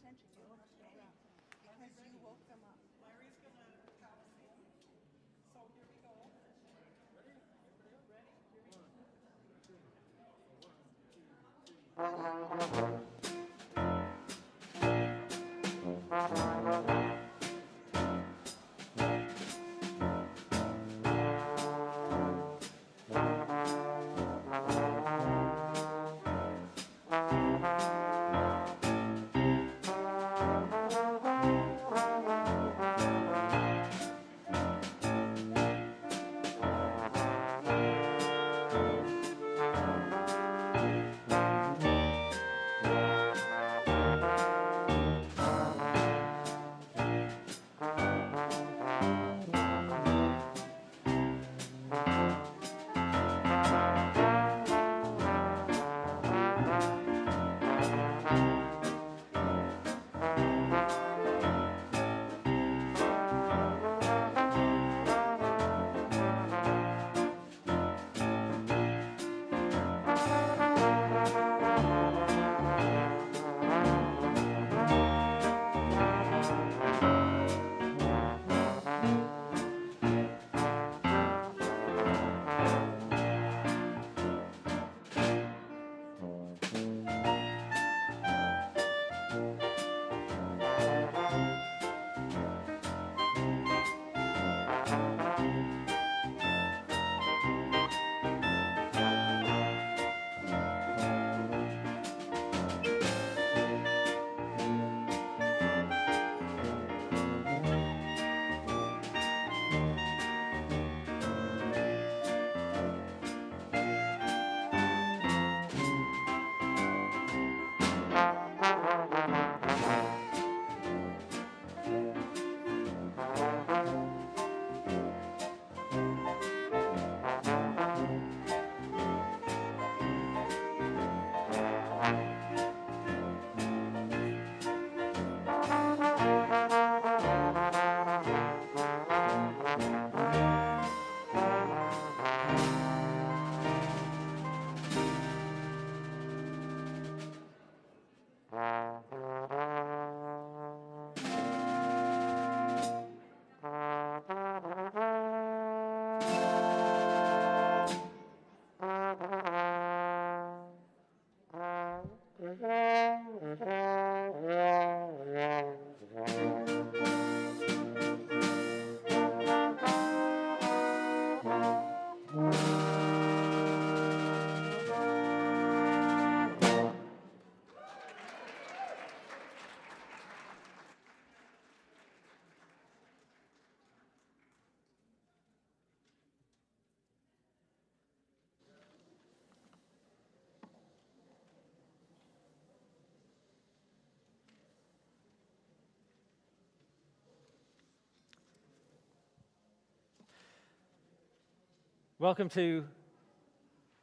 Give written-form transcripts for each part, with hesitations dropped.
attention. You don't have to do that. Because you woke them up. Larry's going to count us in. So here we go. Ready? Here we go.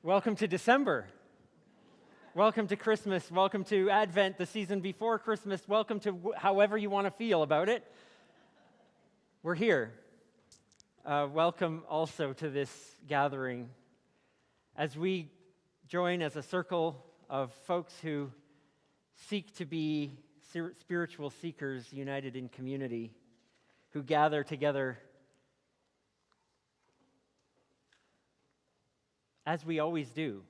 Welcome to December. Welcome to Christmas. Welcome to Advent, the season before Christmas. Welcome to however you want to feel about it. We're here. Welcome also to this gathering as we join as a circle of folks who seek to be spiritual seekers united in community, who gather together as we always do,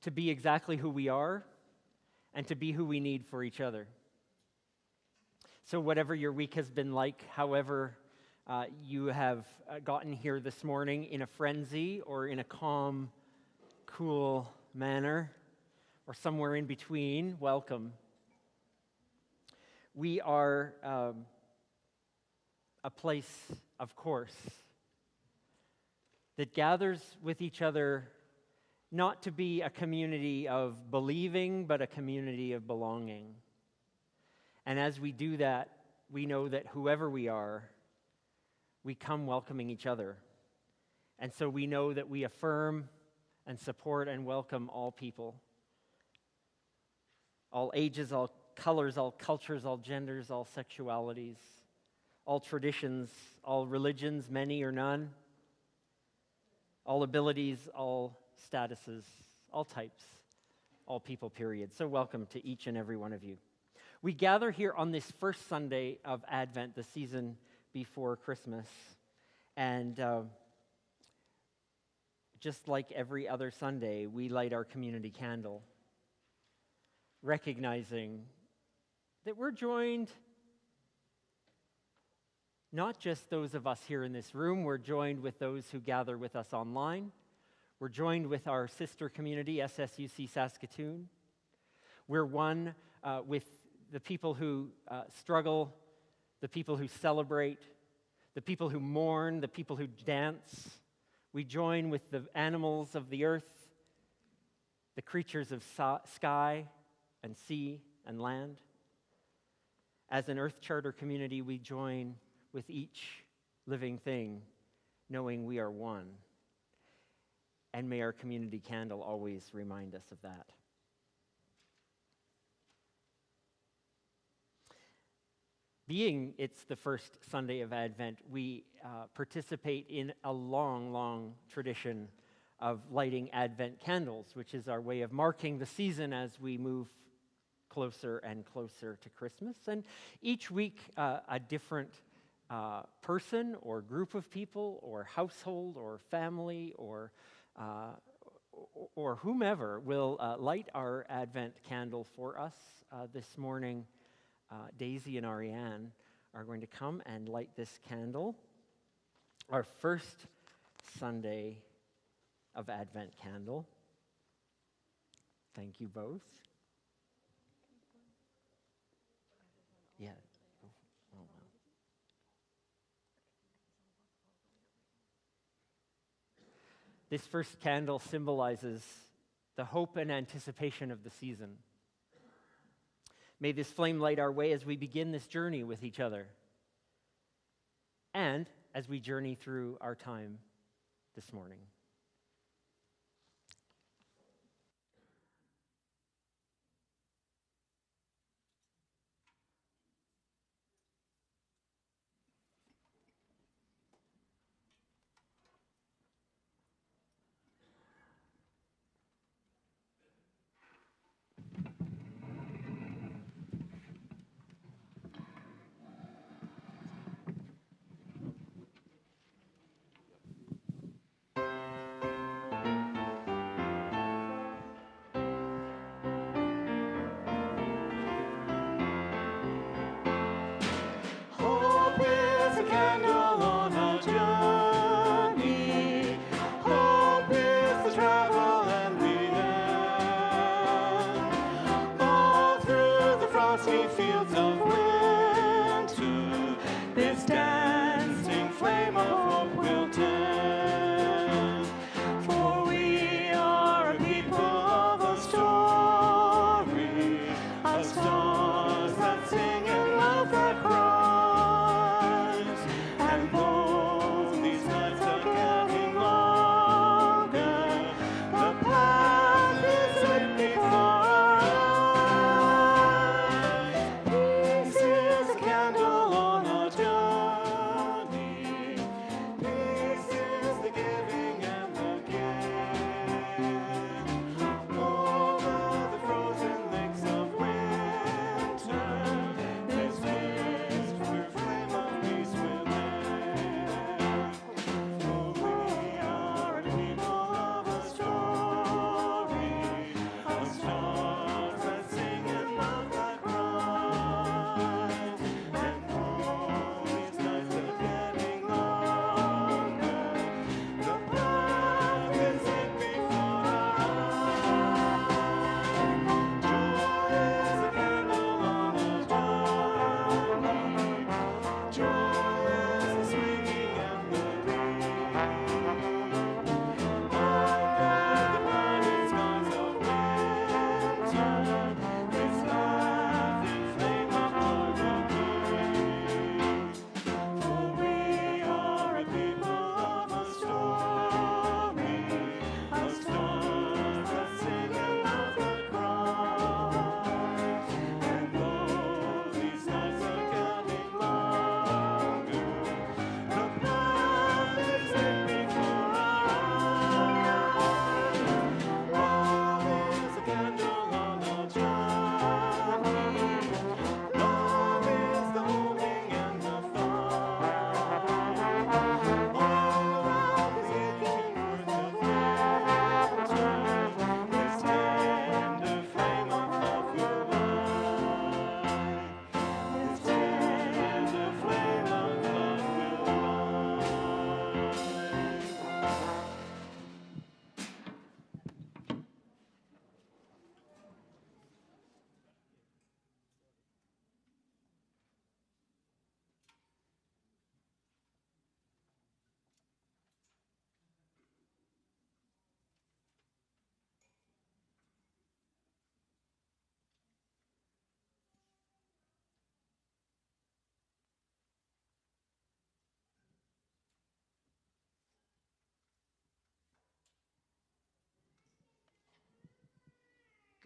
to be exactly who we are and to be who we need for each other. So whatever your week has been like, however you have gotten here this morning in a frenzy or in a calm, cool manner, or somewhere in between, welcome. We are a place, of course, that gathers with each other not to be a community of believing, but a community of belonging. And as we do that, we know that whoever we are, we come welcoming each other. And so we know that we affirm and support and welcome all people, all ages, all colors, all cultures, all genders, all sexualities, all traditions, all religions, many or none, all abilities, all statuses, all types, all people, period. So welcome to each and every one of you. We gather here on this first Sunday of Advent, the season before Christmas, and just like every other Sunday, we light our community candle, recognizing that we're joined, not just those of us here in this room, we're joined with those who gather with us online. We're joined with our sister community, SSUC Saskatoon. We're one with the people who struggle, the people who celebrate, the people who mourn, the people who dance. We join with the animals of the earth, the creatures of sky and sea and land. As an Earth Charter community, we join with each living thing, knowing we are one. And may our community candle always remind us of that. Being it's the first Sunday of Advent, we participate in a long, long tradition of lighting Advent candles, which is our way of marking the season as we move closer and closer to Christmas. And each week, a different person or group of people or household or family or whomever will light our Advent candle for us. This morning, Daisy and Ariane are going to come and light this candle, our first Sunday of Advent candle. Thank you both. Yeah. Oh, well. This first candle symbolizes the hope and anticipation of the season. May this flame light our way as we begin this journey with each other and as we journey through our time this morning.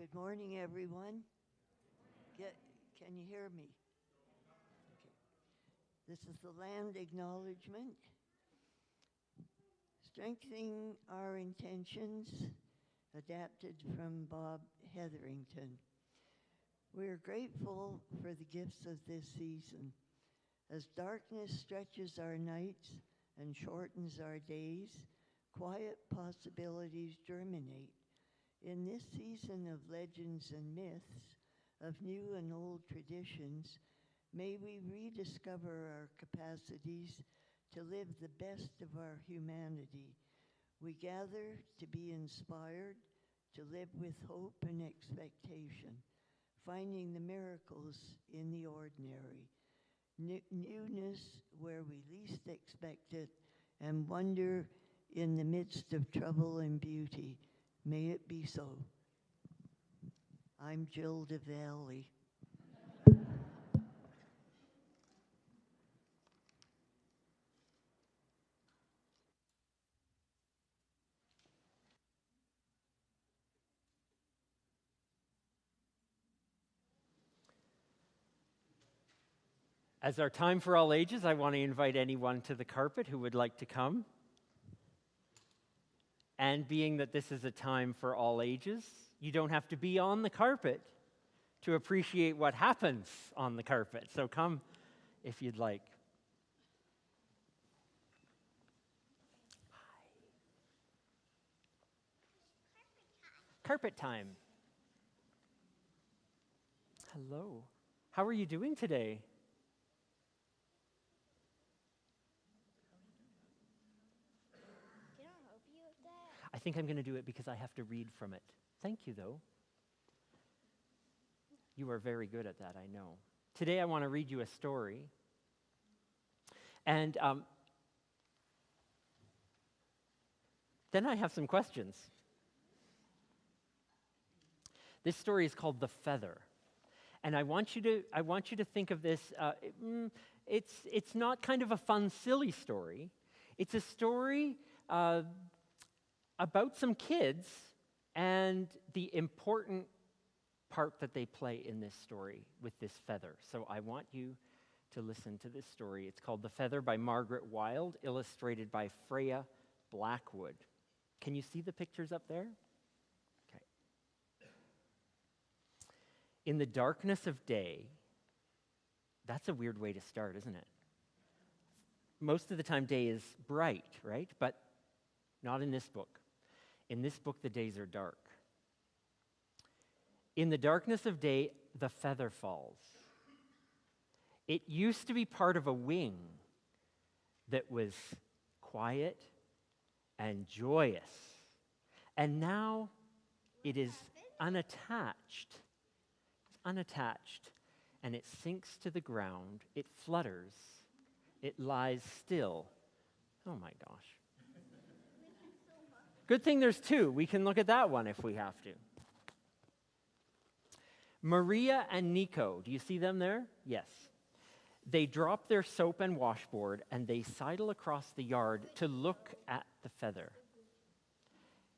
Good morning, everyone. Can you hear me? Okay. This is the land acknowledgement. Strengthening our intentions, adapted from Bob Hetherington. We're grateful for the gifts of this season. As darkness stretches our nights and shortens our days, quiet possibilities germinate. In this season of legends and myths, of new and old traditions, may we rediscover our capacities to live the best of our humanity. We gather to be inspired, to live with hope and expectation, finding the miracles in the ordinary, newness where we least expect it, and wonder in the midst of trouble and beauty. May it be so. I'm Jill DeValley. As our time for all ages, I want to invite anyone to the carpet who would like to come. And being that this is a time for all ages, you don't have to be on the carpet to appreciate what happens on the carpet. So come if you'd like. Carpet time. Hello. How are you doing today? Can I help you with that? I think I'm going to do it because I have to read from it. Thank you, though. You are very good at that, I know. Today I want to read you a story. And then I have some questions. This story is called The Feather. And I want you to think of this, it's not kind of a fun, silly story. It's a story about some kids and the important part that they play in this story with this feather. So I want you to listen to this story. It's called The Feather by Margaret Wilde, illustrated by Freya Blackwood. Can you see the pictures up there? Okay. In the darkness of day, that's a weird way to start, isn't it? Most of the time day is bright, right? But not in this book. In this book, the days are dark. In the darkness of day, the feather falls. It used to be part of a wing that was quiet and joyous. And now it is unattached. It's unattached. And it sinks to the ground. It flutters. It lies still. Oh my gosh. Good thing there's two. We can look at that one if we have to. Maria and Nico, do you see them there? Yes. They drop their soap and washboard and they sidle across the yard to look at the feather.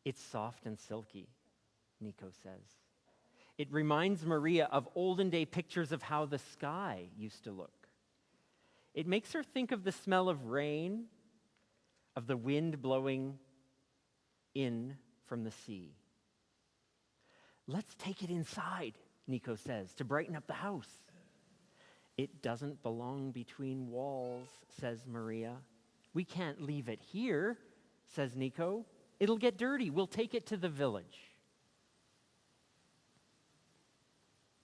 It's soft and silky, Nico says. It reminds Maria of olden day pictures of how the sky used to look. It makes her think of the smell of rain, of the wind blowing in from the sea. Let's take it inside, Nico says, to brighten up the house. It doesn't belong between walls, says Maria. We can't leave it here, says Nico. It'll get dirty. We'll take it to the village.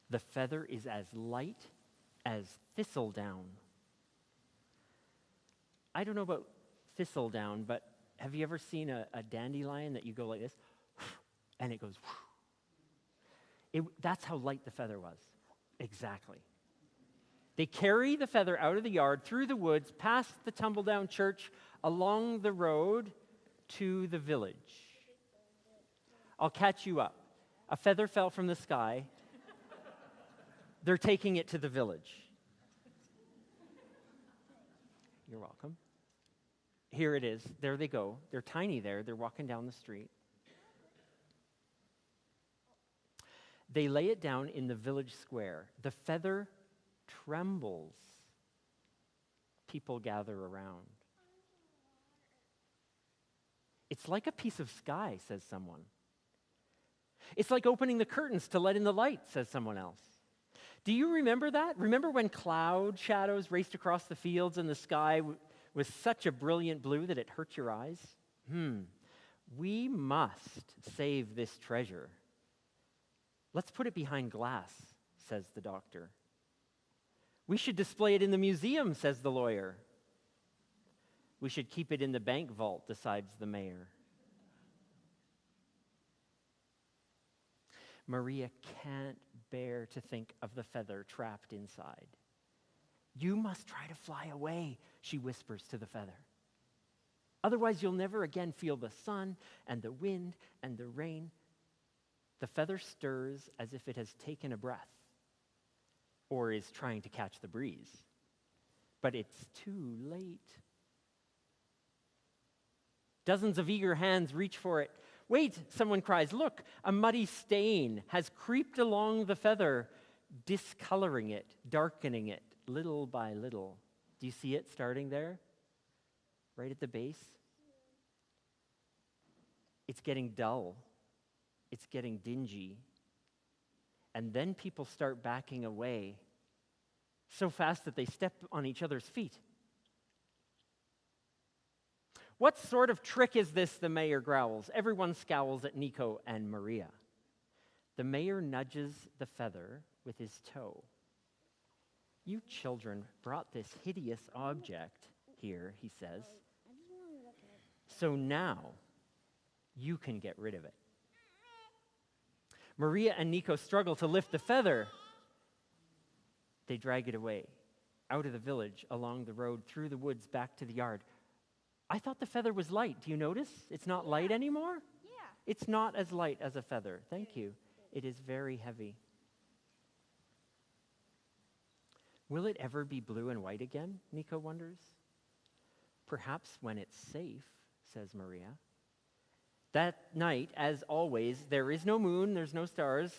The feather is as light as thistledown. I don't know about thistledown, but have you ever seen a dandelion that you go like this, and it goes, that's how light the feather was. Exactly. They carry the feather out of the yard, through the woods, past the tumble-down church, along the road to the village. I'll catch you up. A feather fell from the sky. They're taking it to the village. You're welcome. Here it is. There they go. They're tiny there. They're walking down the street. They lay it down in the village square. The feather trembles. People gather around. It's like a piece of sky, says someone. It's like opening the curtains to let in the light, says someone else. Do you remember that? Remember when cloud shadows raced across the fields and the sky was such a brilliant blue that it hurt your eyes? We must save this treasure. Let's put it behind glass, says the doctor. We should display it in the museum, says the lawyer. We should keep it in the bank vault, decides the mayor. Maria can't bear to think of the feather trapped inside. You must try to fly away, she whispers to the feather. Otherwise, you'll never again feel the sun and the wind and the rain. The feather stirs as if it has taken a breath or is trying to catch the breeze. But it's too late. Dozens of eager hands reach for it. Wait, someone cries, look, a muddy stain has creeped along the feather, discoloring it, darkening it, little by little. Do you see it starting there? Right at the base? It's getting dull. It's getting dingy. And then people start backing away so fast that they step on each other's feet. What sort of trick is this, the mayor growls. Everyone scowls at Nico and Maria. The mayor nudges the feather with his toe. You children brought this hideous object here, he says. So now you can get rid of it. Maria and Nico struggle to lift the feather. They drag it away, out of the village, along the road, through the woods, back to the yard. I thought the feather was light. Do you notice? It's not light anymore? Yeah. It's not as light as a feather. Thank you. It is very heavy. Will it ever be blue and white again? Nico wonders. Perhaps when it's safe, says Maria. That night, as always, there is no moon, there's no stars.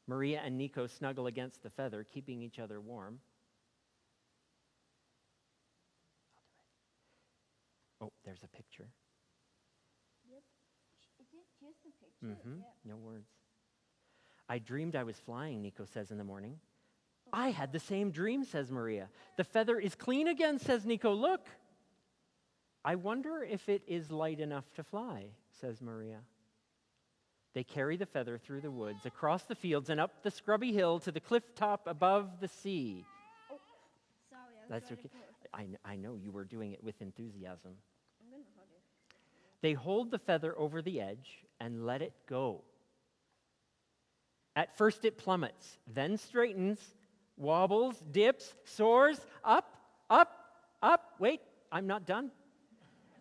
Maria and Nico snuggle against the feather, keeping each other warm. Oh, there's a picture. Yep. Is it just a picture? No words. I dreamed I was flying, Nico says in the morning. I had the same dream, says Maria. The feather is clean again, says Nico. Look. I wonder if it is light enough to fly, says Maria. They carry the feather through the woods, across the fields, and up the scrubby hill to the cliff top above the sea. Oh, sorry, I was That's trying to okay. put- I know you were doing it with enthusiasm. I'm gonna hold it. They hold the feather over the edge and let it go. At first it plummets, then straightens, wobbles, dips, soars, up, up, up. Wait, I'm not done.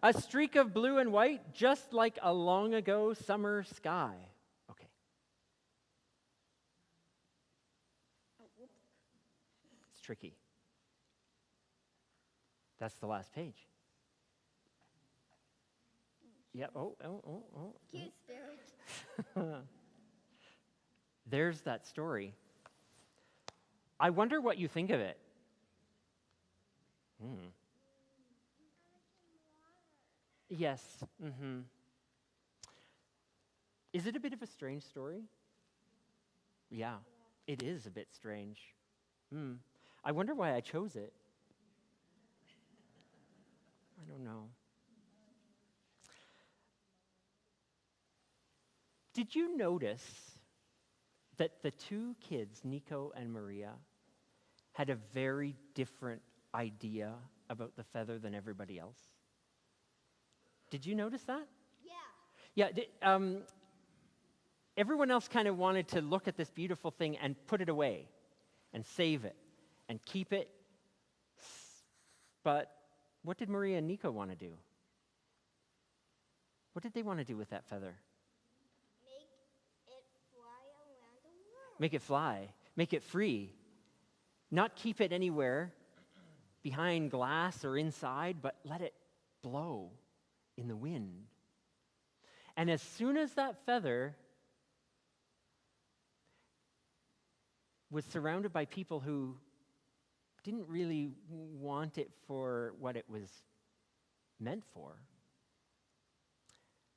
A streak of blue and white, just like a long ago summer sky. Okay. Oh, whoops. It's tricky. That's the last page. Yeah, oh. Cute spirit. There's that story. I wonder what you think of it. Yes. Is it a bit of a strange story? Yeah, it is a bit strange. I wonder why I chose it. I don't know. Did you notice that the two kids, Nico and Maria, had a very different idea about the feather than everybody else? Did you notice that? Yeah. Yeah. Everyone else kind of wanted to look at this beautiful thing and put it away and save it and keep it. But what did Maria and Nico want to do? What did they want to do with that feather? Make it fly around the world. Make it fly. Make it free. Not keep it anywhere behind glass or inside, but let it blow in the wind. And as soon as that feather was surrounded by people who didn't really want it for what it was meant for,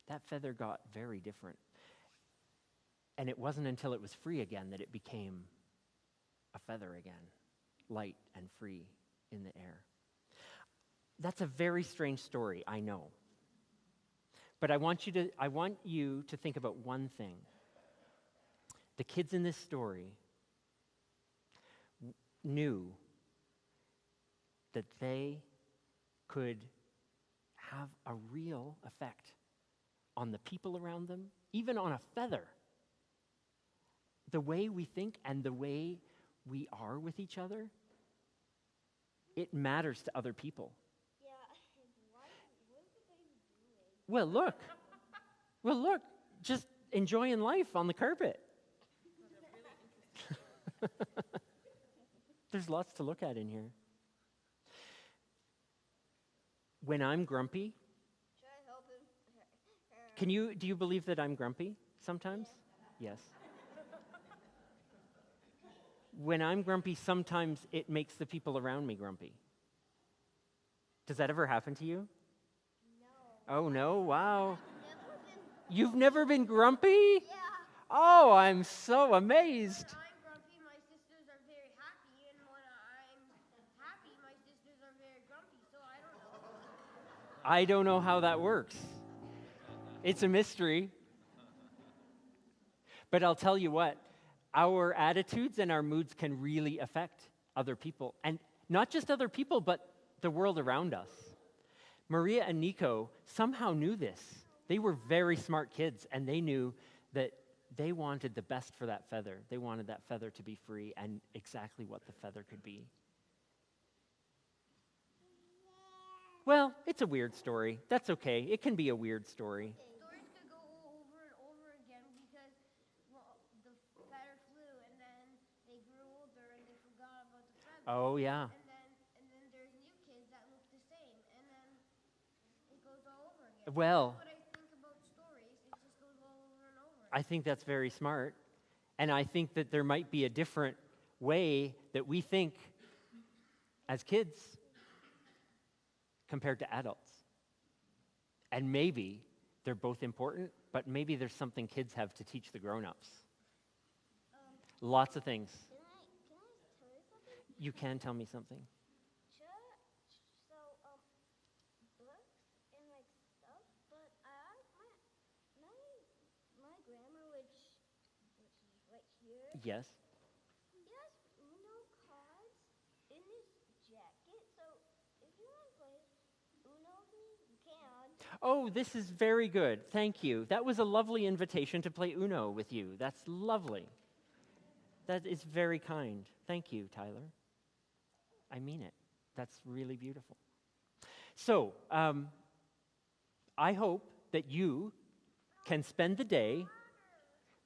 that feather got very different. And it wasn't until it was free again that it became a feather again, light and free in the air. That's a very strange story, I know. But I want you to think about one thing. The kids in this story knew that they could have a real effect on the people around them, even on a feather. The way we think and the way we are with each other, it matters to other people. Yeah, what are they doing? Well, look, just enjoying life on the carpet. There's lots to look at in here. When I'm grumpy, Should I help him? do you believe that I'm grumpy sometimes? Yes. When I'm grumpy, sometimes it makes the people around me grumpy. Does that ever happen to you? No. Oh no, wow. Never been. You've never been grumpy? Yeah. Oh, I'm so amazed. When I'm grumpy, my sisters are very happy, and when I'm happy, my sisters are very grumpy. So I don't know. I don't know how that works. It's a mystery. But I'll tell you what, our attitudes and our moods can really affect other people. And not just other people, but the world around us. Maria and Nico somehow knew this. They were very smart kids, and they knew that they wanted the best for that feather. They wanted that feather to be free and exactly what the feather could be. Well, it's a weird story. That's okay. It can be a weird story. Stories could go over and over again because the feather flew, and then they grew older and they forgot about the feather. Oh, yeah. And then there's new kids that look the same, and then it goes all over again. Well, That's what I think about stories. It just goes all over and over. I think that's very smart. And I think that there might be a different way that we think as kids compared to adults. And maybe they're both important, but maybe there's something kids have to teach the grown-ups. Lots of things. Can I tell you something? You can tell me something. Books and like stuff, but I asked my grandma, which is right here. Yes. He has Uno cards in his jacket, so if you want to play Uno with me, you can. Oh, this is very good. Thank you. That was a lovely invitation to play Uno with you. That's lovely. That is very kind. Thank you, Tyler. I mean it. That's really beautiful. So, I hope that you can spend the day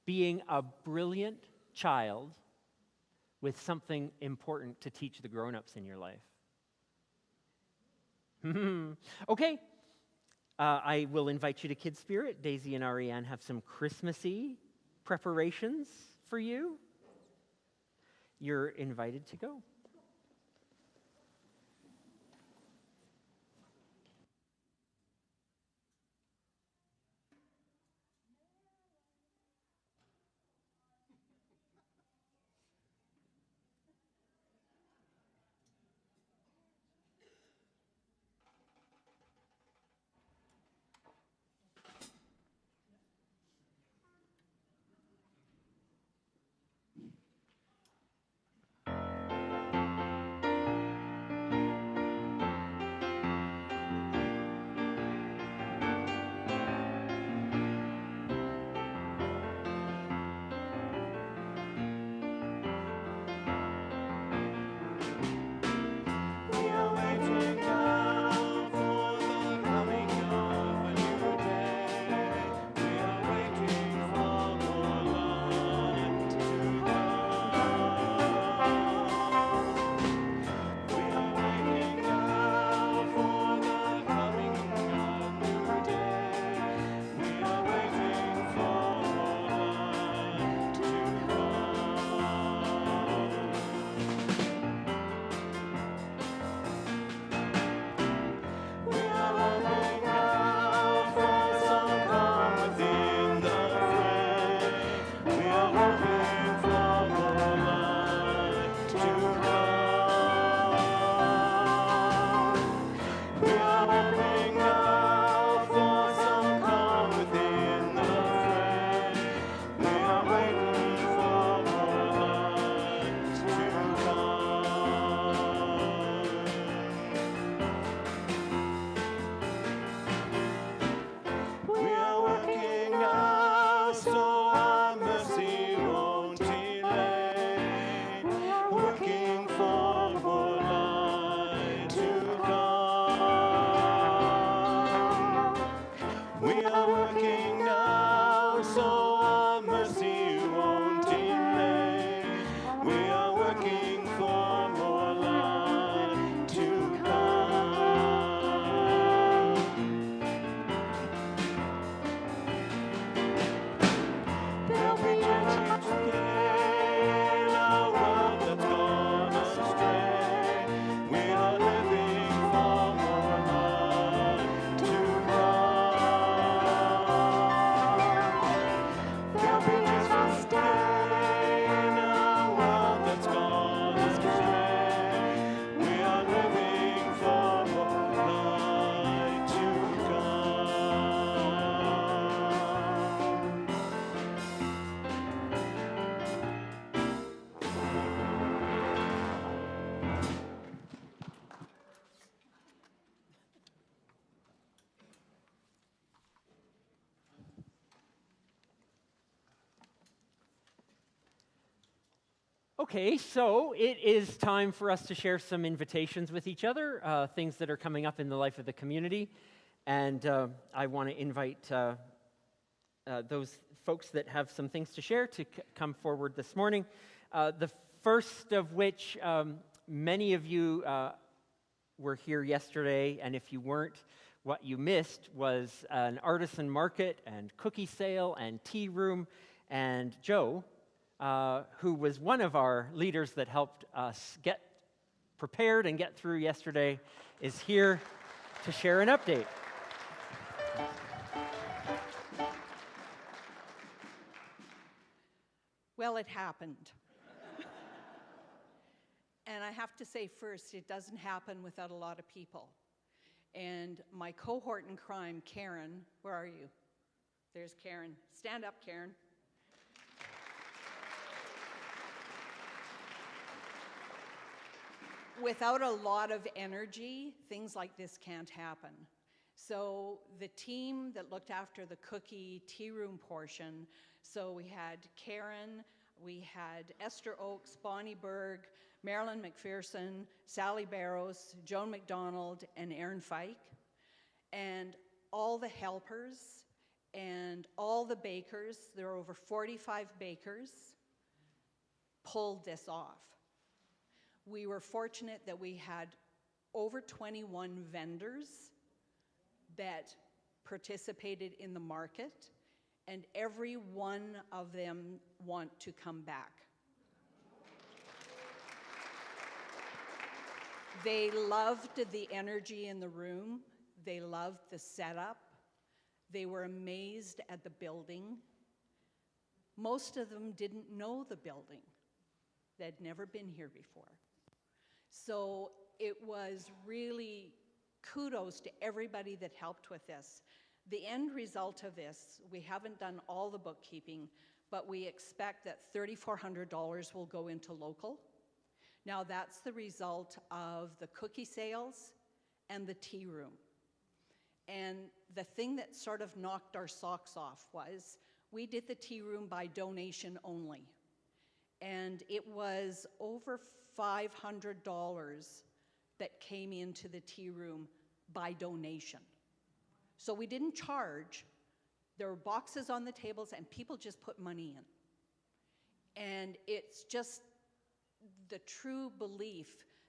being a brilliant child with something important to teach the grown-ups in your life. Okay. I will invite you to Kids Spirit. Daisy and Ariane have some Christmassy preparations for you. You're invited to go. Okay, so it is time for us to share some invitations with each other, things that are coming up in the life of the community. And I want to invite those folks that have some things to share to come forward this morning. The first of which, many of you were here yesterday, and if you weren't, what you missed was an artisan market and cookie sale and tea room. And Joe, who was one of our leaders that helped us get prepared and get through yesterday, is here to share an update. Well, it happened. And I have to say first, it doesn't happen without a lot of people. And my cohort in crime, Karen, where are you? There's Karen. Stand up, Karen. Without a lot of energy, things like this can't happen. So the team that looked after the cookie tea room portion, so we had Karen, we had Esther Oakes, Bonnie Berg, Marilyn McPherson, Sally Barrows, Joan McDonald, and Erin Fike. And all the helpers and all the bakers, there are over 45 bakers, pulled this off. We were fortunate that we had over 21 vendors that participated in the market, and every one of them want to come back. They loved the energy in the room. They loved the setup. They were amazed at the building. Most of them didn't know the building. They'd never been here before. So it was really kudos to everybody that helped with this. The end result of this, we haven't done all the bookkeeping, but we expect that $3,400 will go into local. Now that's the result of the cookie sales and the tea room. And the thing that sort of knocked our socks off was we did the tea room by donation only. And it was over $500 that came into the tea room by donation. So we didn't charge. There were boxes on the tables and people just put money in. And it's just the true belief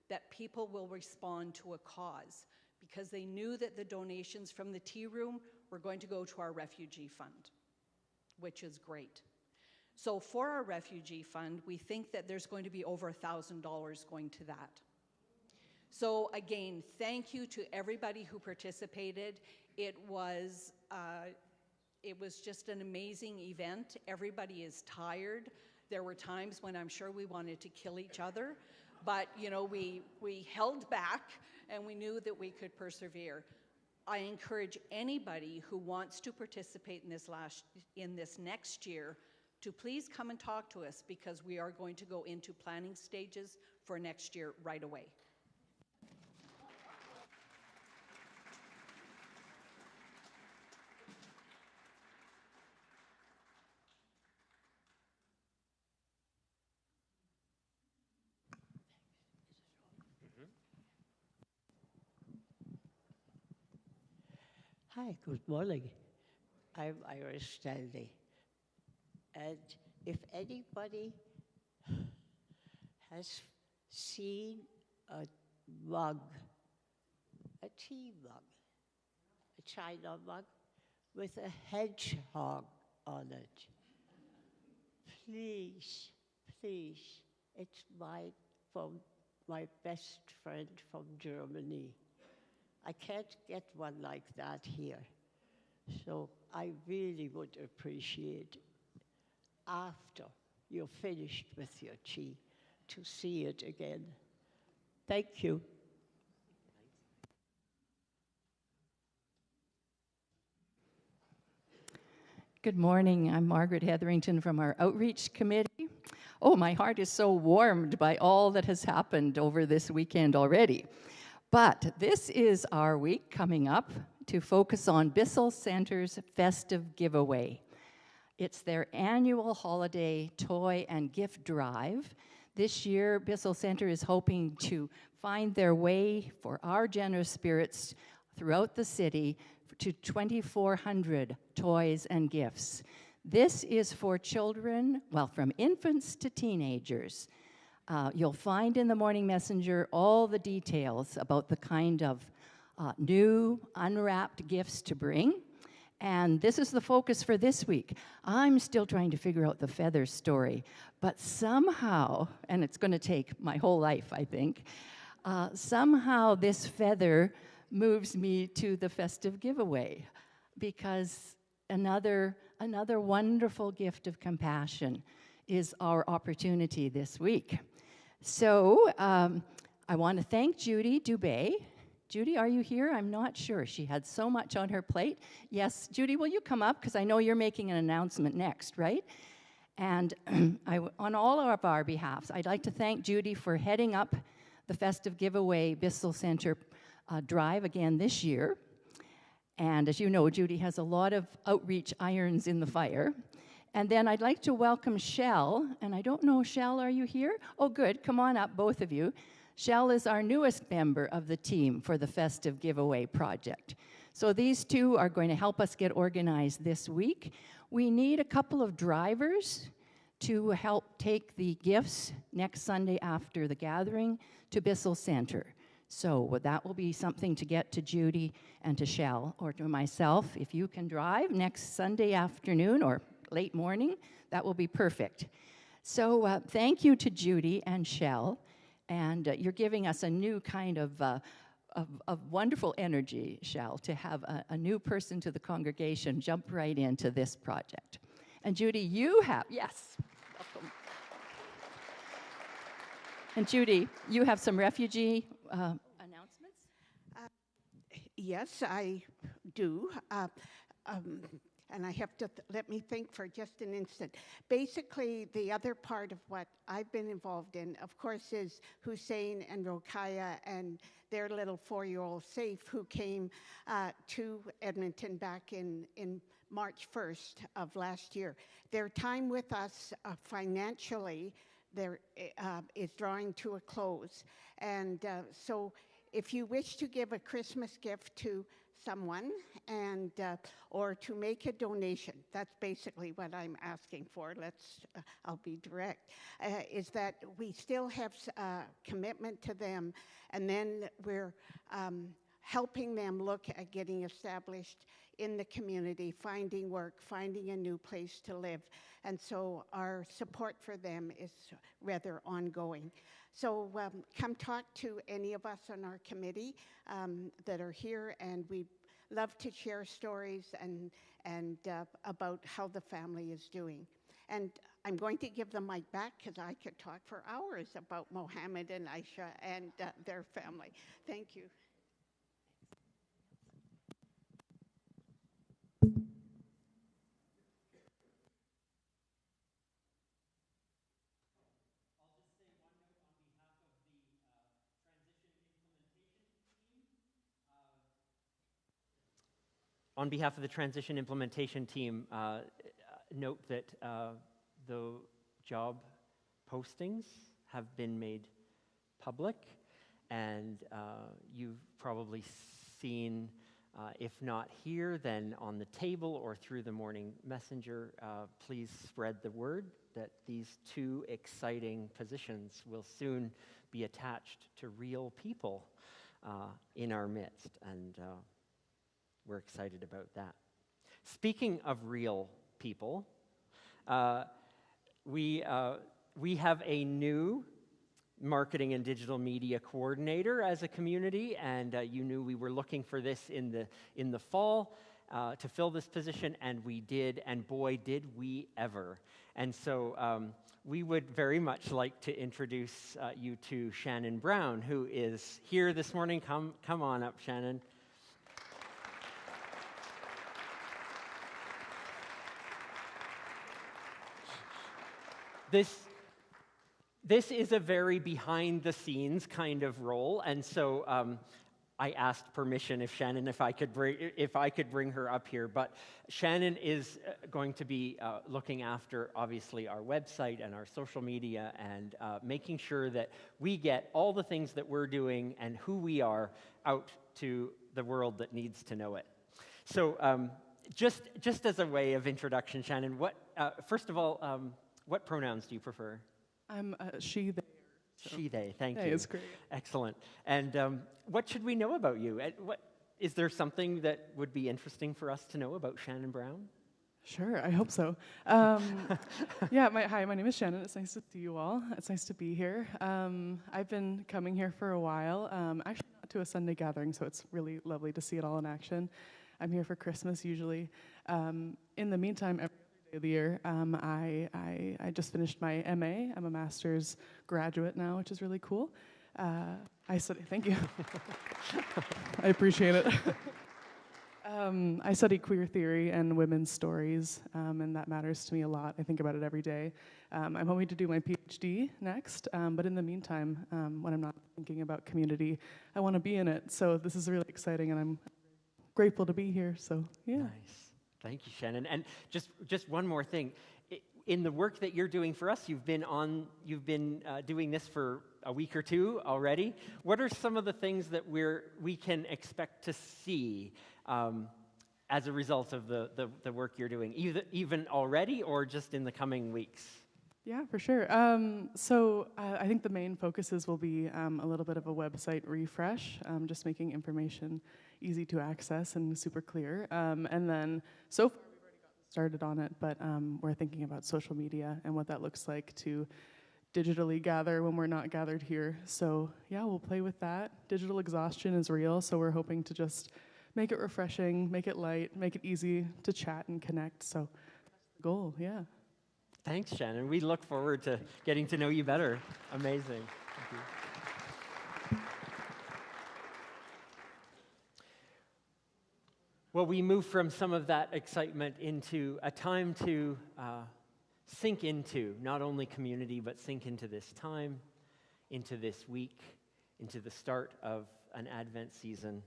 that people will respond to a cause because they knew that the donations from the tea room were going to go to our refugee fund, which is great. So for our refugee fund, we think that there's going to be over $1,000 going to that. So again, thank you to everybody who participated. It was just an amazing event. Everybody is tired. There were times when I'm sure we wanted to kill each other, but you know, we held back and we knew that we could persevere. I encourage anybody who wants to participate in this next year to please come and talk to us because we are going to go into planning stages for next year right away. Hi, good morning. I'm Irish Stanley. And if anybody has seen a mug, a tea mug, a china mug with a hedgehog on it, please, please, it's mine from my best friend from Germany. I can't get one like that here. So I really would appreciate after you're finished with your tea to see it again. Thank you. Good morning. I'm Margaret Hetherington from our Outreach Committee. Oh, my heart is so warmed by all that has happened over this weekend already. But this is our week coming up to focus on Bissell Center's festive giveaway. It's their annual holiday toy and gift drive This year, Bissell Center is hoping to find their way for our generous spirits throughout the city to 2,400 toys and gifts. This is for children, well, from infants to teenagers. You'll find in the Morning Messenger all the details about the kind of new unwrapped gifts to bring. And this is the focus for this week. I'm still trying to figure out the feather story, but somehow, and it's going to take my whole life, I think, somehow this feather moves me to the festive giveaway, because another wonderful gift of compassion is our opportunity this week. So I want to thank Judy Dubé. Judy, are you here? I'm not sure. She had so much on her plate. Yes, Judy, will you come up? Because I know you're making an announcement next, right? And on all of our behalfs, I'd like to thank Judy for heading up the festive giveaway Bissell Center drive again this year. And as you know, Judy has a lot of outreach irons in the fire. And then I'd like to welcome Shell. And I don't know, Shell, are you here? Oh, good. Come on up, both of you. Shell is our newest member of the team for the festive giveaway project. So these two are going to help us get organized this week. We need a couple of drivers to help take the gifts next Sunday after the gathering to Bissell Center. So that will be something to get to Judy and to Shell, or to myself. If you can drive next Sunday afternoon or late morning, that will be perfect. So thank you to Judy and Shell. And you're giving us a new kind of wonderful energy, Shell, to have a new person to the congregation jump right into this project. And Judy, you have, yes, welcome. And Judy, you have some refugee announcements? Yes, I do. And I have to, let me think for just an instant. Basically, the other part of what I've been involved in, of course, is Hussein and Rokaya and their little 4-year-old Saif, who came to Edmonton back in March 1st of last year. Their time with us financially is drawing to a close. And so if you wish to give a Christmas gift to someone and or to make a donation, that's basically what I'm asking for. I'll be direct, is that we still have commitment to them, and then we're helping them look at getting established in the community, finding work, finding a new place to live. And so our support for them is rather ongoing. So come talk to any of us on our committee that are here, and we love to share stories and about how the family is doing. And I'm going to give the mic back because I could talk for hours about Mohammed and Aisha and their family. Thank you. On behalf of the Transition Implementation Team, note that the job postings have been made public, and you've probably seen, if not here, then on the table or through the Morning Messenger, please spread the word that these two exciting positions will soon be attached to real people in our midst, and we're excited about that. Speaking of real people, we have a new marketing and digital media coordinator as a community, and you knew we were looking for this in the fall to fill this position, and we did, and boy, did we ever. And so we would very much like to introduce you to Shannon Brown, who is here this morning. Come on up, Shannon. This is a very behind-the-scenes kind of role, and so I asked permission if I could bring her up here. But Shannon is going to be looking after, obviously, our website and our social media and making sure that we get all the things that we're doing and who we are out to the world that needs to know it. So just as a way of introduction, Shannon, first of all, what pronouns do you prefer? I'm she, they. So. She, they, thank you. It's great. Excellent. And what should we know about you? Is there something that would be interesting for us to know about Shannon Brown? Sure, I hope so. Hi, my name is Shannon. It's nice to see you all. It's nice to be here. I've been coming here for a while, actually not to a Sunday gathering, so it's really lovely to see it all in action. I'm here for Christmas usually. In the meantime, every day of the year, I just finished my MA. I'm a master's graduate now, which is really cool. Thank you. I appreciate it. I study queer theory and women's stories, and that matters to me a lot. I think about it every day. I'm hoping to do my PhD next, but in the meantime, when I'm not thinking about community, I want to be in it. So this is really exciting, and I'm grateful to be here. So yeah. Nice. Thank you, Shannon. And just one more thing. In the work that you're doing for us, you've been doing this for a week or two already. What are some of the things that we can expect to see as a result of the work you're doing, even already or just in the coming weeks? Yeah, for sure. I think the main focuses will be a little bit of a website refresh, just making information easy to access and super clear. And then so far, started on it, but we're thinking about social media and what that looks like to digitally gather when we're not gathered here. So yeah, we'll play with that. Digital exhaustion is real, so we're hoping to just make it refreshing, make it light, make it easy to chat and connect. So that's the goal, yeah. Thanks, Shannon. We look forward to getting to know you better. Amazing. Thank you. Well, we move from some of that excitement into a time to sink into not only community, but sink into this time, into this week, into the start of an Advent season.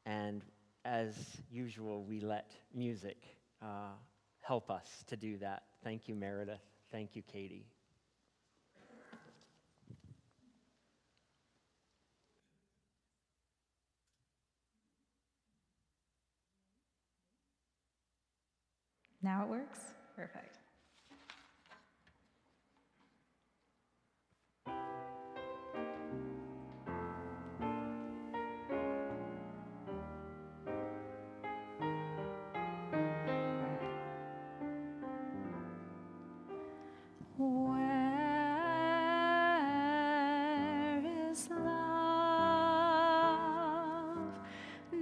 And as usual, we let music help us to do that. Thank you, Meredith. Thank you, Katie. Now it works? Perfect. Where is love?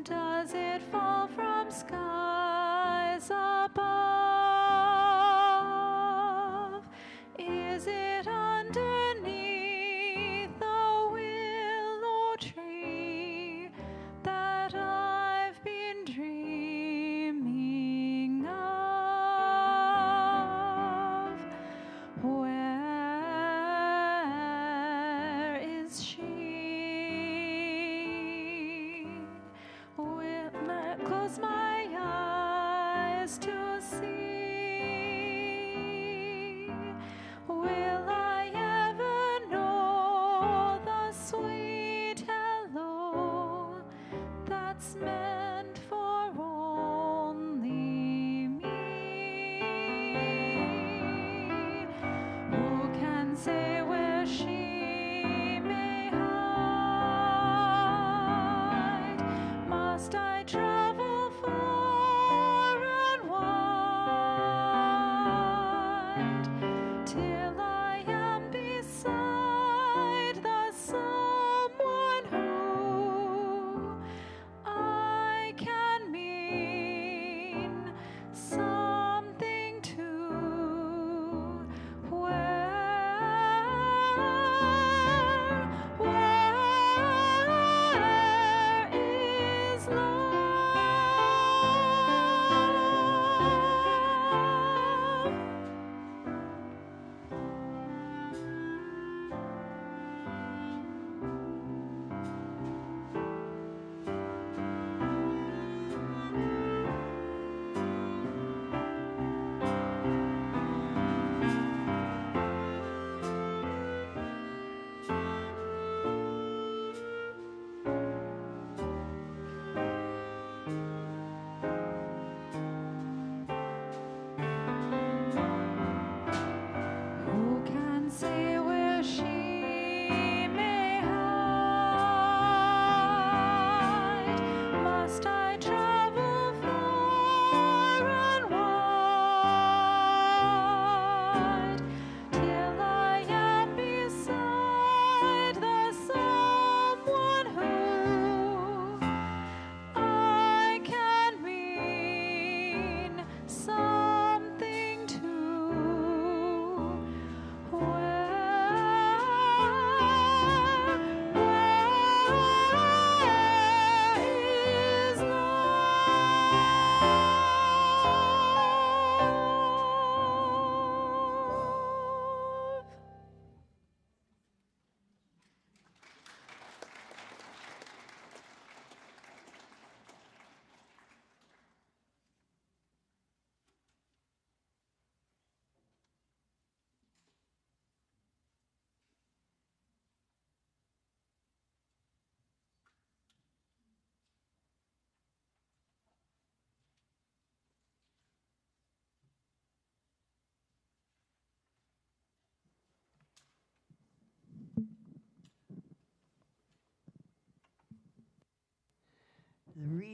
Does it fall from skies above? Is it underneath the willow tree that I've been dreaming of? Where is she? Will I close my eyes to see? Will I ever know the sweet hello that's meant for only me? Who can say where she may hide? Must I travel far and wide?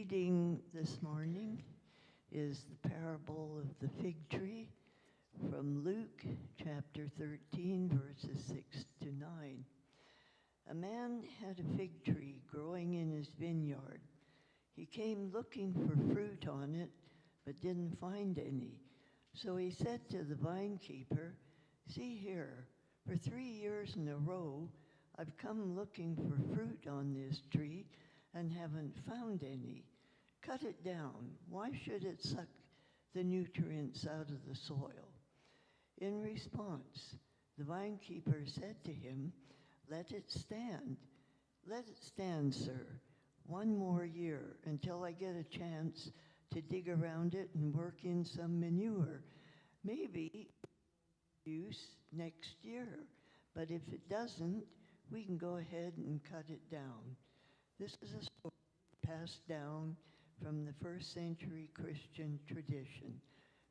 reading this morning is the parable of the fig tree from Luke chapter 13, verses 6 to 9. A man had a fig tree growing in his vineyard. He came looking for fruit on it, but didn't find any. So he said to the vine keeper, "See here, for 3 years in a row, I've come looking for fruit on this tree and haven't found any. Cut it down. Why should it suck the nutrients out of the soil?" In response, the vine keeper said to him, "Let it stand. Let it stand, sir, 1 more year until I get a chance to dig around it and work in some manure. Maybe use next year, but if it doesn't, we can go ahead and cut it down." This is a story passed down from the first century Christian tradition.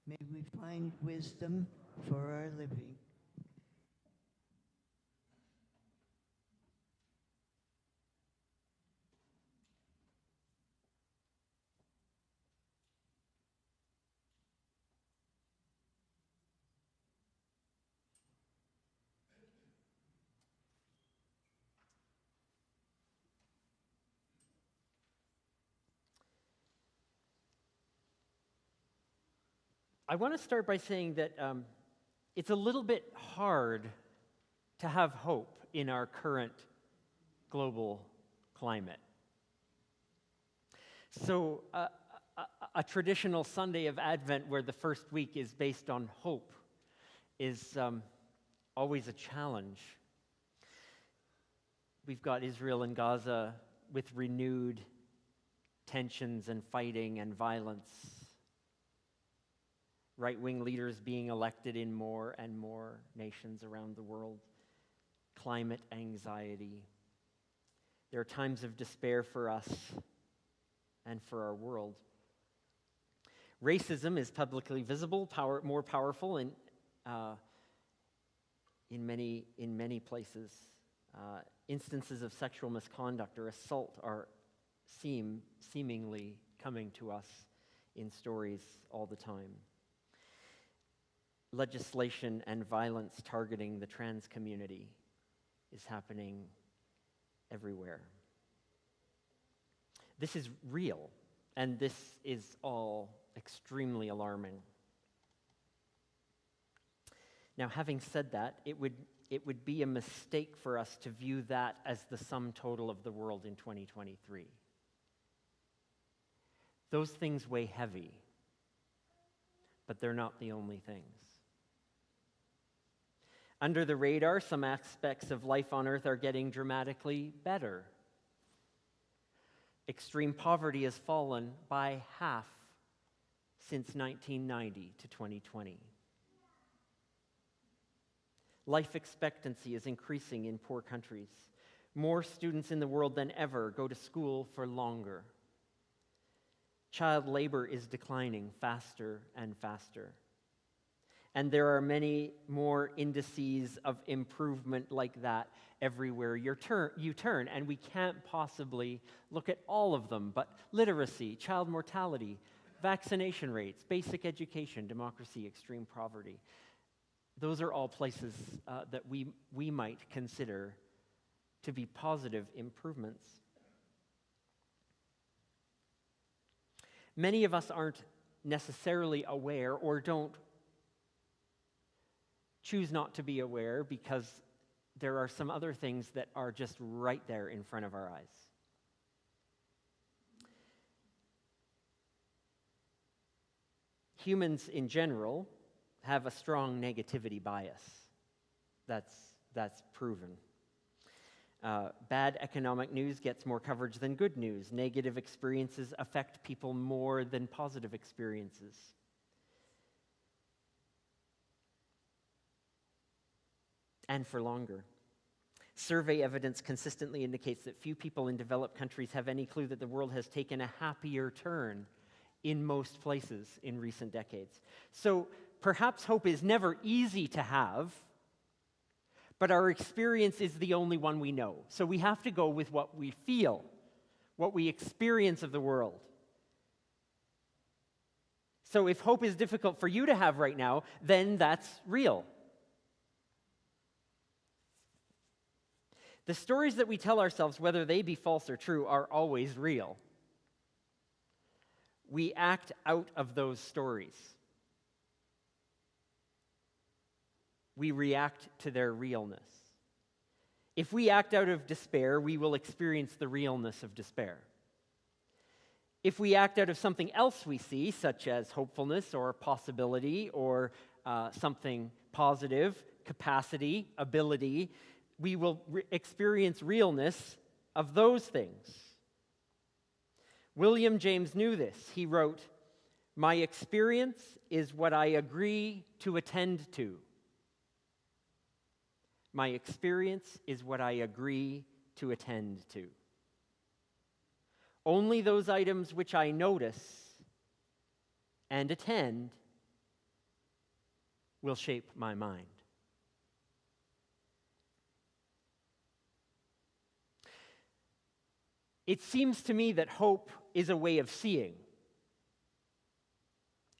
May we find wisdom for our living. I want to start by saying that it's a little bit hard to have hope in our current global climate. So a traditional Sunday of Advent where the first week is based on hope is always a challenge. We've got Israel and Gaza with renewed tensions and fighting and violence. Right-wing leaders being elected in more and more nations around the world. Climate anxiety. There are times of despair for us and for our world. Racism is publicly visible, more powerful in many places. Instances of sexual misconduct or assault are seemingly coming to us in stories all the time. Legislation and violence targeting the trans community is happening everywhere. This is real, and this is all extremely alarming. Now, having said that, it would be a mistake for us to view that as the sum total of the world in 2023. Those things weigh heavy, but they're not the only things. Under the radar, some aspects of life on Earth are getting dramatically better. Extreme poverty has fallen by half since 1990 to 2020. Life expectancy is increasing in poor countries. More students in the world than ever go to school for longer. Child labor is declining faster and faster. And there are many more indices of improvement like that everywhere you turn, and we can't possibly look at all of them, but literacy, child mortality, vaccination rates, basic education, democracy, extreme poverty, those are all places that we might consider to be positive improvements. Many of us aren't necessarily aware or choose not to be aware because there are some other things that are just right there in front of our eyes. Humans in general have a strong negativity bias. That's proven. Bad economic news gets more coverage than good news. Negative experiences affect people more than positive experiences. And for longer. Survey evidence consistently indicates that few people in developed countries have any clue that the world has taken a happier turn in most places in recent decades. So perhaps hope is never easy to have, but our experience is the only one we know. So we have to go with what we feel, what we experience of the world. So if hope is difficult for you to have right now, then that's real. The stories that we tell ourselves, whether they be false or true, are always real. We act out of those stories. We react to their realness. If we act out of despair, we will experience the realness of despair. If we act out of something else we see, such as hopefulness or possibility or something positive, capacity, ability, we will experience realness of those things. William James knew this. He wrote, "My experience is what I agree to attend to." My experience is what I agree to attend to. Only those items which I notice and attend will shape my mind. It seems to me that hope is a way of seeing,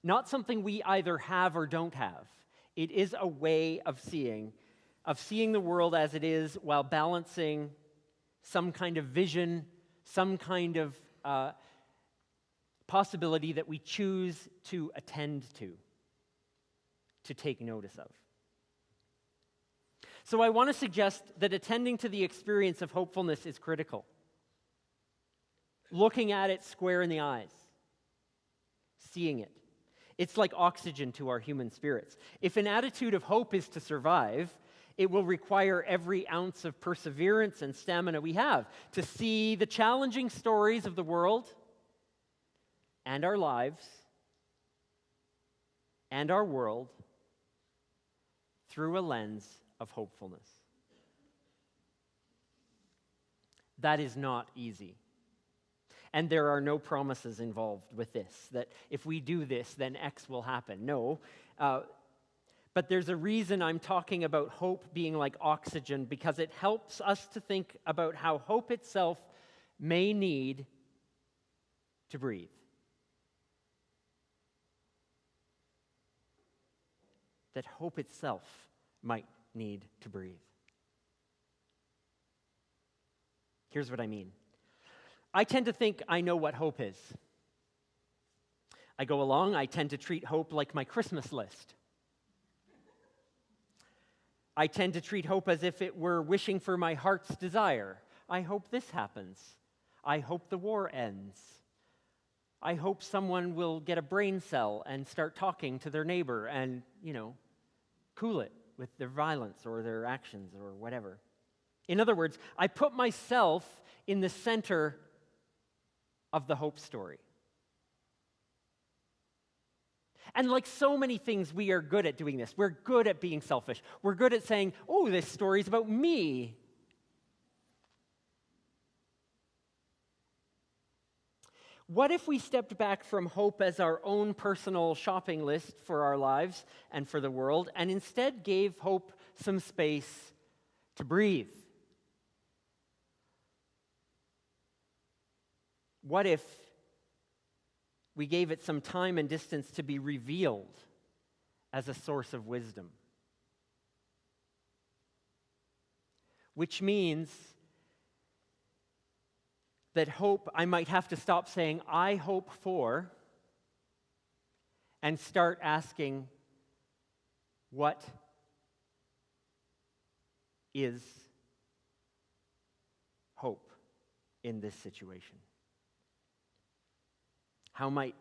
not something we either have or don't have. It is a way of seeing the world as it is while balancing some kind of vision, some kind of possibility that we choose to attend to take notice of. So I want to suggest that attending to the experience of hopefulness is critical. Looking at it square in the eyes, seeing it. It's like oxygen to our human spirits. If an attitude of hope is to survive, it will require every ounce of perseverance and stamina we have to see the challenging stories of the world and our lives and our world through a lens of hopefulness. That is not easy. And there are no promises involved with this, that if we do this, then X will happen. No. But there's a reason I'm talking about hope being like oxygen, because it helps us to think about how hope itself may need to breathe. That hope itself might need to breathe. Here's what I mean. I tend to think I know what hope is. I go along, I tend to treat hope like my Christmas list. I tend to treat hope as if it were wishing for my heart's desire. I hope this happens. I hope the war ends. I hope someone will get a brain cell and start talking to their neighbor and, cool it with their violence or their actions or whatever. In other words, I put myself in the center of the hope story. And like so many things, we are good at doing this. We're good at being selfish. We're good at saying, oh, this story is about me. What if we stepped back from hope as our own personal shopping list for our lives and for the world, and instead gave hope some space to breathe? What if we gave it some time and distance to be revealed as a source of wisdom? Which means that hope, I might have to stop saying, I hope for, and start asking, what is hope in this situation? How might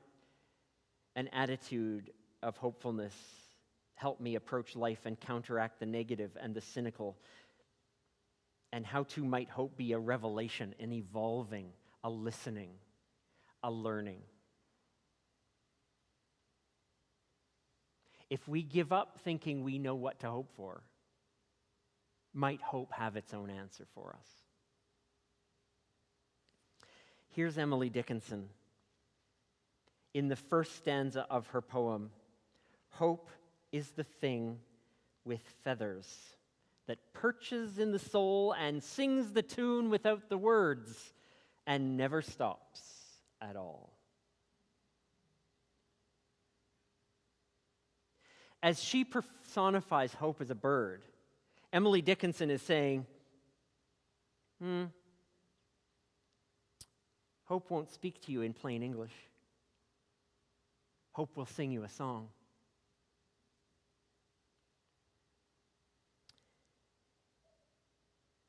an attitude of hopefulness help me approach life and counteract the negative and the cynical? And how too might hope be a revelation, an evolving, a listening, a learning? If we give up thinking we know what to hope for, might hope have its own answer for us? Here's Emily Dickinson. In the first stanza of her poem, hope is the thing with feathers that perches in the soul and sings the tune without the words and never stops at all. As she personifies hope as a bird, Emily Dickinson is saying, hope won't speak to you in plain English. Hope will sing you a song.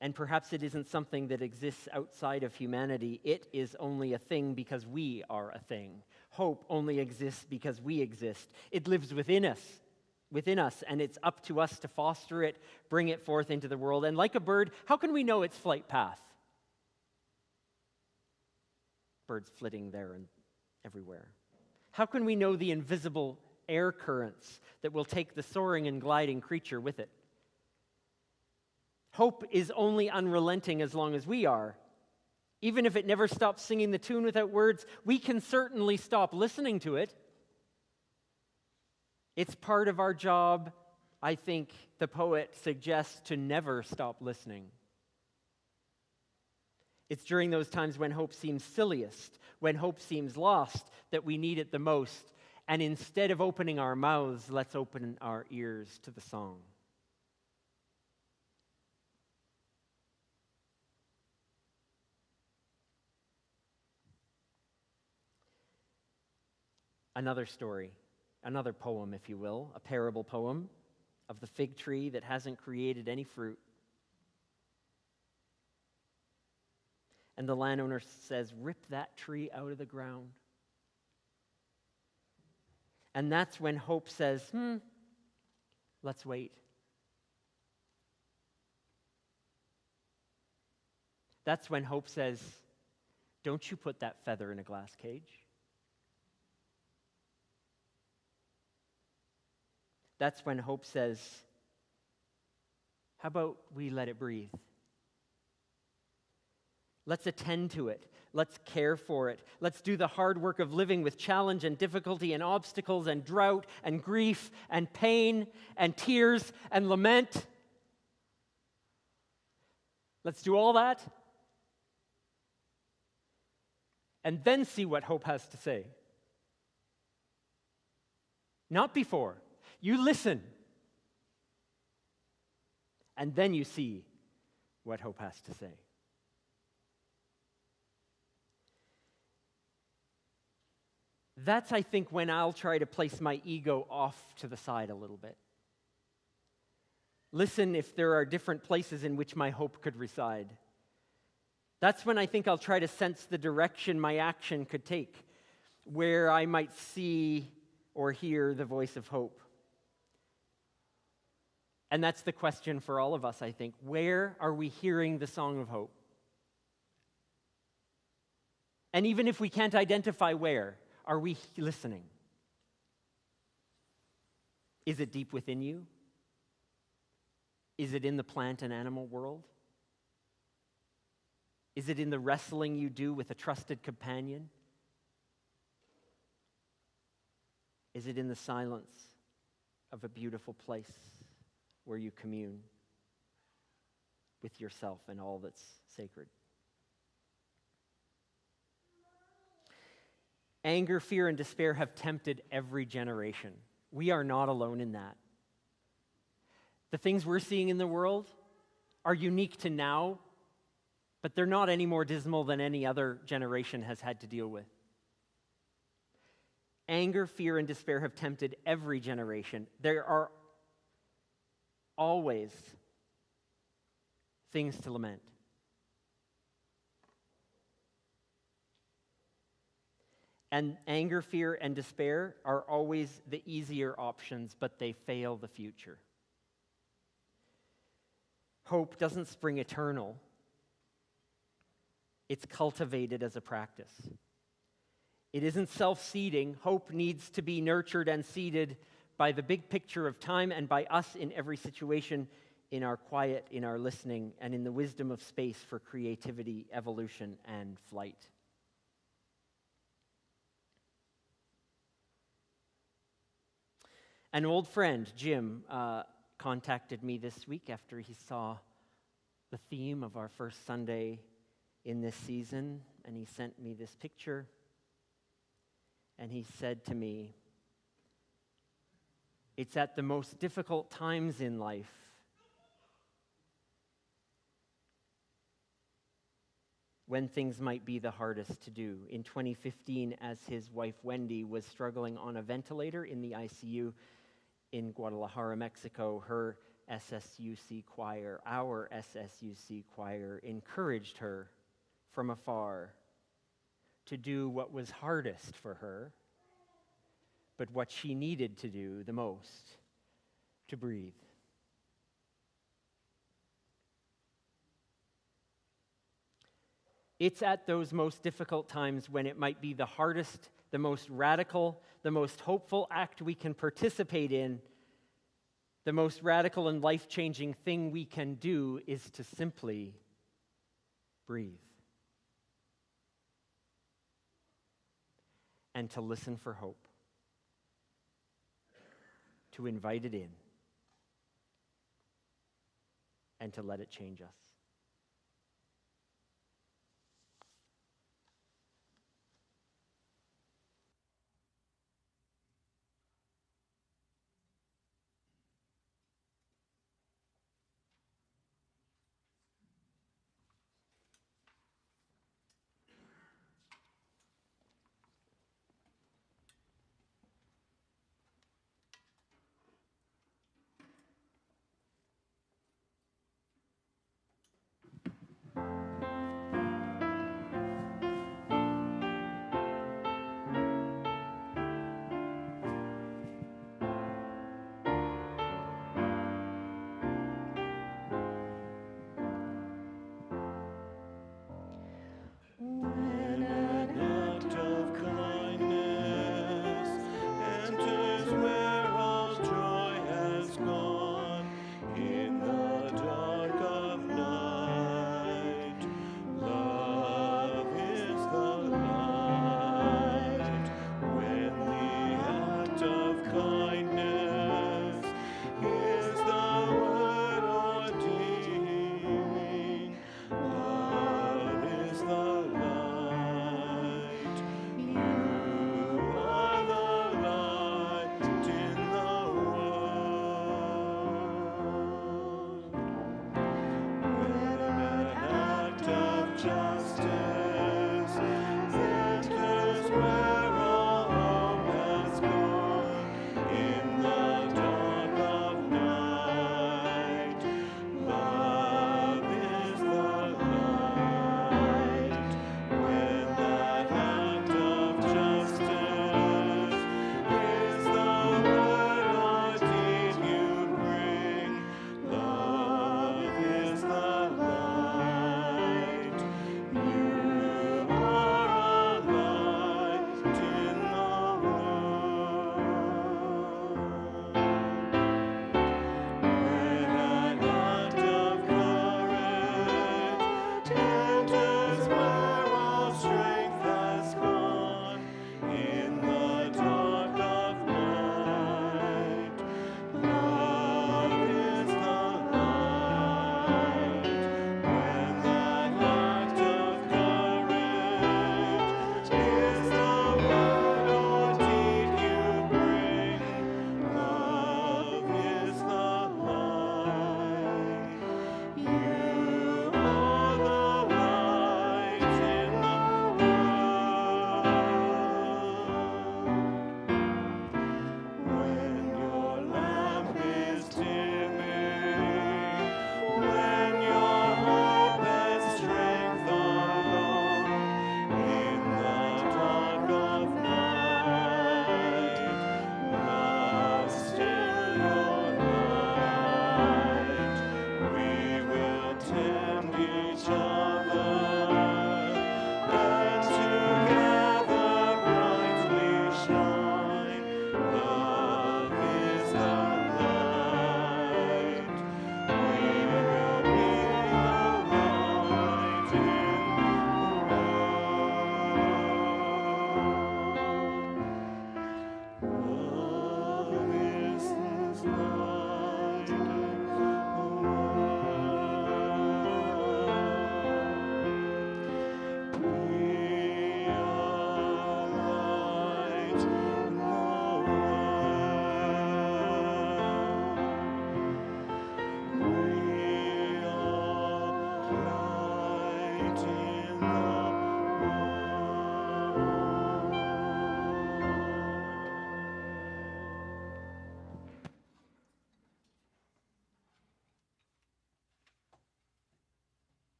And perhaps it isn't something that exists outside of humanity. It is only a thing because we are a thing. Hope only exists because we exist. It lives within us, and it's up to us to foster it, bring it forth into the world. And like a bird, how can we know its flight path? Birds flitting there and everywhere. How can we know the invisible air currents that will take the soaring and gliding creature with it? Hope is only unrelenting as long as we are. Even if it never stops singing the tune without words, we can certainly stop listening to it. It's part of our job, I think the poet suggests, to never stop listening. It's during those times when hope seems silliest, when hope seems lost, that we need it the most. And instead of opening our mouths, let's open our ears to the song. Another story, another poem, if you will, a parable poem of the fig tree that hasn't created any fruit. And the landowner says, rip that tree out of the ground. And that's when hope says, let's wait. That's when hope says, don't you put that feather in a glass cage. That's when hope says, how about we let it breathe? Let's attend to it. Let's care for it. Let's do the hard work of living with challenge and difficulty and obstacles and drought and grief and pain and tears and lament. Let's do all that and then see what hope has to say. Not before. You listen, and then you see what hope has to say. That's, I think, when I'll try to place my ego off to the side a little bit. Listen if there are different places in which my hope could reside. That's when I think I'll try to sense the direction my action could take, where I might see or hear the voice of hope. And that's the question for all of us, I think. Where are we hearing the song of hope? And even if we can't identify where, are we listening? Is it deep within you? Is it in the plant and animal world? Is it in the wrestling you do with a trusted companion? Is it in the silence of a beautiful place where you commune with yourself and all that's sacred? Anger, fear, and despair have tempted every generation. We are not alone in that. The things we're seeing in the world are unique to now, but they're not any more dismal than any other generation has had to deal with. Anger, fear, and despair have tempted every generation. There are always things to lament. And anger, fear, and despair are always the easier options, but they fail the future. Hope doesn't spring eternal. It's cultivated as a practice. It isn't self-seeding. Hope needs to be nurtured and seeded by the big picture of time and by us in every situation, in our quiet, in our listening, and in the wisdom of space for creativity, evolution, and flight. An old friend, Jim, contacted me this week after he saw the theme of our first Sunday in this season, and he sent me this picture, and he said to me, It's at the most difficult times in life when things might be the hardest to do. In 2015, as his wife Wendy was struggling on a ventilator in the ICU in Guadalajara, Mexico, her SSUC choir, our SSUC choir, encouraged her from afar to do what was hardest for her, but what she needed to do the most, to breathe. It's at those most difficult times when it might be the hardest, the most radical, the most hopeful act we can participate in, the most radical and life-changing thing we can do is to simply breathe and to listen for hope, to invite it in, and to let it change us.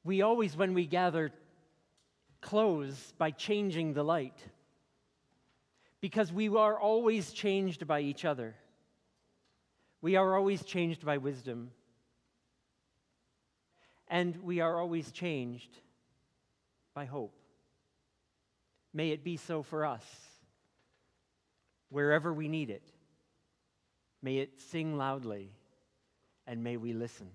We always, when we gather, close by changing the light. Because we are always changed by each other. We are always changed by wisdom. And we are always changed by hope. May it be so for us. Wherever we need it, may it sing loudly, and may we listen.